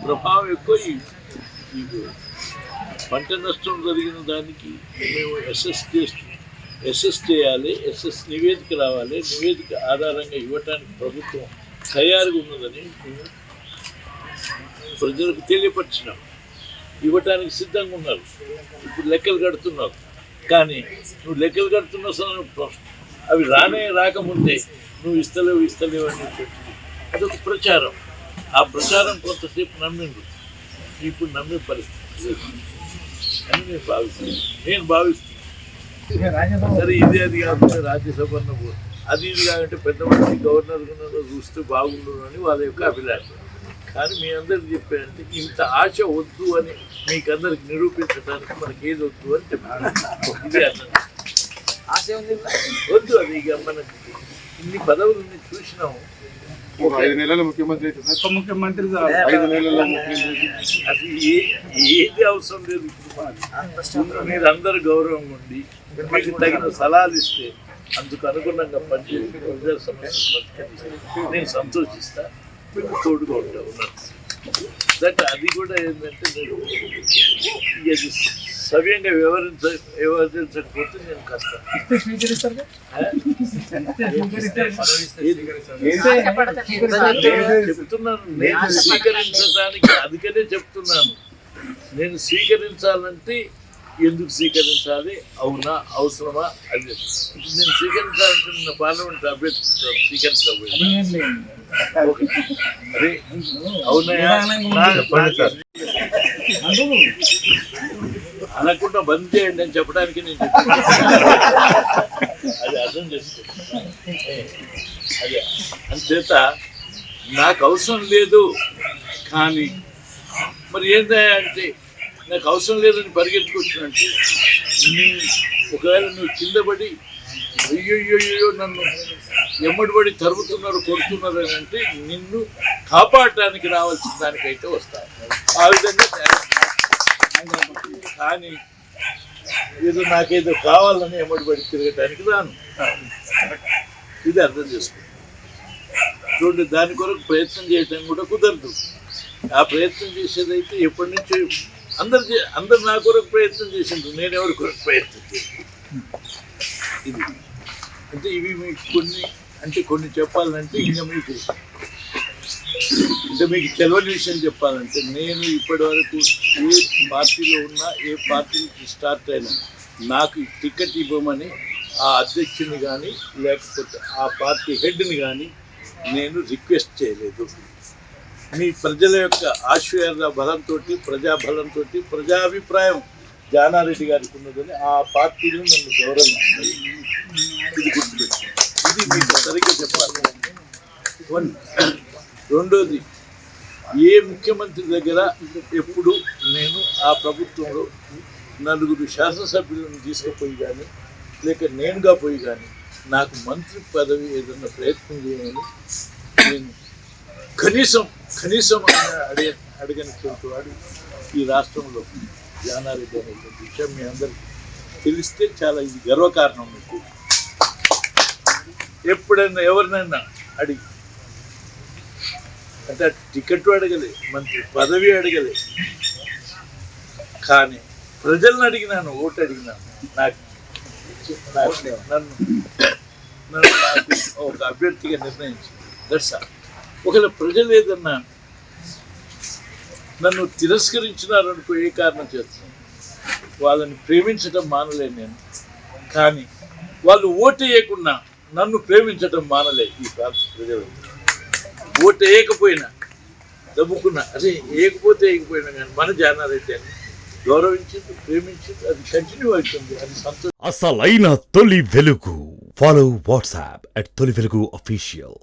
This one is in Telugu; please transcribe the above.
ప్రభావం ఎక్కువ. ఈ పంట నష్టం జరిగిన దానికి మేము ఎస్ఎస్ చేయాలి, ఎస్ఎస్ నివేదిక రావాలి, నివేదిక ఆధారంగా ఇవ్వటానికి ప్రభుత్వం తయారుగా ఉన్నదని మేము ప్రజలకు తెలియపరిచినాం. ఇవ్వటానికి సిద్ధంగా ఉన్నారు. ఇప్పుడు లెక్కలు కడుతున్నారు. కానీ నువ్వు లెక్కలు కడుతున్న అవి రాకముందే నువ్వు ఇస్తలేవు అని చెప్పి అదొక ప్రచారం. ఆ ప్రచారం కొంతసేపు నమ్మిండు, ఇప్పుడు నమ్మే పరిస్థితి అని నేను భావిస్తున్నాను. సరే, ఇది అది కాకుండా రాజ్యసభ అది ఇది కాకుంటే పెద్ద మంది గవర్నర్ చూస్తే బాగుండు అని వాళ్ళ యొక్క అభిలాష. కానీ మీ అందరికి చెప్పారంటే ఇంత ఆశ వద్దు అని మీకందరికి నిరూపించడానికి మనకి ఏది వద్దు అని చెప్పాను. ఇది అర్థం వద్దు. అది ఇక మనకి ఇన్ని పదవులు చూసినాము. 5 నెలల ముఖ్యమంత్రి ఉప ముఖ్యమంత్రి 5 నెలల ముఖ్యమంత్రి అది ఏది అవసరం లేదు. ఇప్పుడు మీరు అందరు గౌరవంగా ఉండి మీకు తగిన సలహాలు ఇస్తే అందుకు అనుగుణంగా పనిచేసి ప్రజా సమస్యలు పరిష్కరిస్తే నేను సంతోషిస్తా, మీకు తోడుగా ఉన్నాను. దట్ అది కూడా ఏంటంటే మీరు ఇది సవ్యంగా వ్యవహరించకపోతే నేను కష్టం. చెప్తున్నాను, నేను స్వీకరించడానికి అందుకనే చెప్తున్నాను. నేను స్వీకరించాలంటే ఎందుకు స్వీకరించాలి, అవునా అవసరమా, అది నేను స్వీకరించాలంటే పార్లమెంట్ అభ్యర్థి స్వీకరించబోయే అరే అవునయా అనకుండా బంద్ చేయండి అని చెప్పడానికి నేను అది అర్థం చేసుకుంటాను. అదే అంచేత నాకు అవసరం లేదు. కానీ మరి ఏంటంటే అంటే నాకు అవసరం లేదని పరిగెత్తుకొచ్చినంటే ఒకవేళ నువ్వు కింద పడి అయ్యో నన్ను ఎమ్మడిపడి తరుగుతున్నారు కొడుతున్నారు అని అంటే నిన్ను కాపాడటానికి రావాల్సిన దానికైతే వస్తాను. ఆ విధంగా కానీ ఏదో నాకేదో కావాలని ఎమ్మడిపడి తిరగటానికి రాను. ఇది అర్థం చేసుకుంటాను. చూడండి, దాని కొరకు ప్రయత్నం చేయటం కూడా కుదరదు. ఆ ప్రయత్నం చేసేదైతే ఎప్పటి నుంచో అందరు నా కొరకు ప్రయత్నం చేసిండ్రు, నేను ఎవరి కొరకు ప్రయత్నం చేసింది. ఇది అంటే ఇవి మీకు కొన్ని చెప్పాలంటే ఇంకా మీకు అంటే మీకు తెలియని విషయం చెప్పాలంటే నేను ఇప్పటి వరకు ఏ పార్టీలో ఉన్నా, ఏ పార్టీ స్టార్ట్ అయినా నాకు టికెట్ ఇవ్వమని ఆ అధ్యక్షుని కానీ లేకపోతే ఆ పార్టీ హెడ్ని కానీ నేను రిక్వెస్ట్ చేయలేదు. మీ ప్రజల యొక్క ఆశీర్వాద బలంతో, ప్రజాబలంతో, ప్రజాభిప్రాయం జానారెడ్డి గారికి ఉన్నదని ఆ పార్టీలు నన్ను గౌరవించాయి. ఇది గుర్తుపెట్టి ఇది మీకు సరిగ్గా చెప్పాలి. రెండోది, ఏ ముఖ్యమంత్రి దగ్గర ఎప్పుడు నేను ఆ ప్రభుత్వంలో 4 శాసనసభ్యులను తీసుకుపోయి కానీ లేక నేనుగా పోయి కానీ నాకు మంత్రి పదవి ఏదన్నా ప్రయత్నం చేయమని నేను కనీసం అడగనిటువంటి వాడు ఈ రాష్ట్రంలో జానారెడ్డి అనేటువంటి విషయం మీ అందరికీ తెలిస్తే చాలా ఇది గర్వకారణం. మీకు ఎప్పుడైనా ఎవరినైనా అడిగి అంటే టికెట్ అడగలే, మంత్రి పదవి అడగలే, కానీ ప్రజలను అడిగినాను, ఓటు అడిగినాను. నన్ను ఒక అభ్యర్థిగా నిర్ణయించింది. That's all. ఒకవేళ ప్రజలు ఏదన్నా నన్ను తిరస్కరించినారనుకో, ఏ కారణం చేస్తున్నాను, వాళ్ళని ప్రేమించడం మానలే నేను. కానీ వాళ్ళు ఓటు వేయకుండా నన్ను ప్రేమించడం మానలే ఈ ప్రాంత ప్రజలు. ఓటు వేయకపోయినా దమ్ముకున్నా, అదే వేయకపోయినా కానీ మన జానారెడ్డి అని గౌరవించింది, ప్రేమించింది, అది కంటిన్యూ అవుతుంది. అది సంతోషం. అసలైన తొలి వెలుగు. ఫాలో వాట్సాప్ @తొలి వెలుగు official.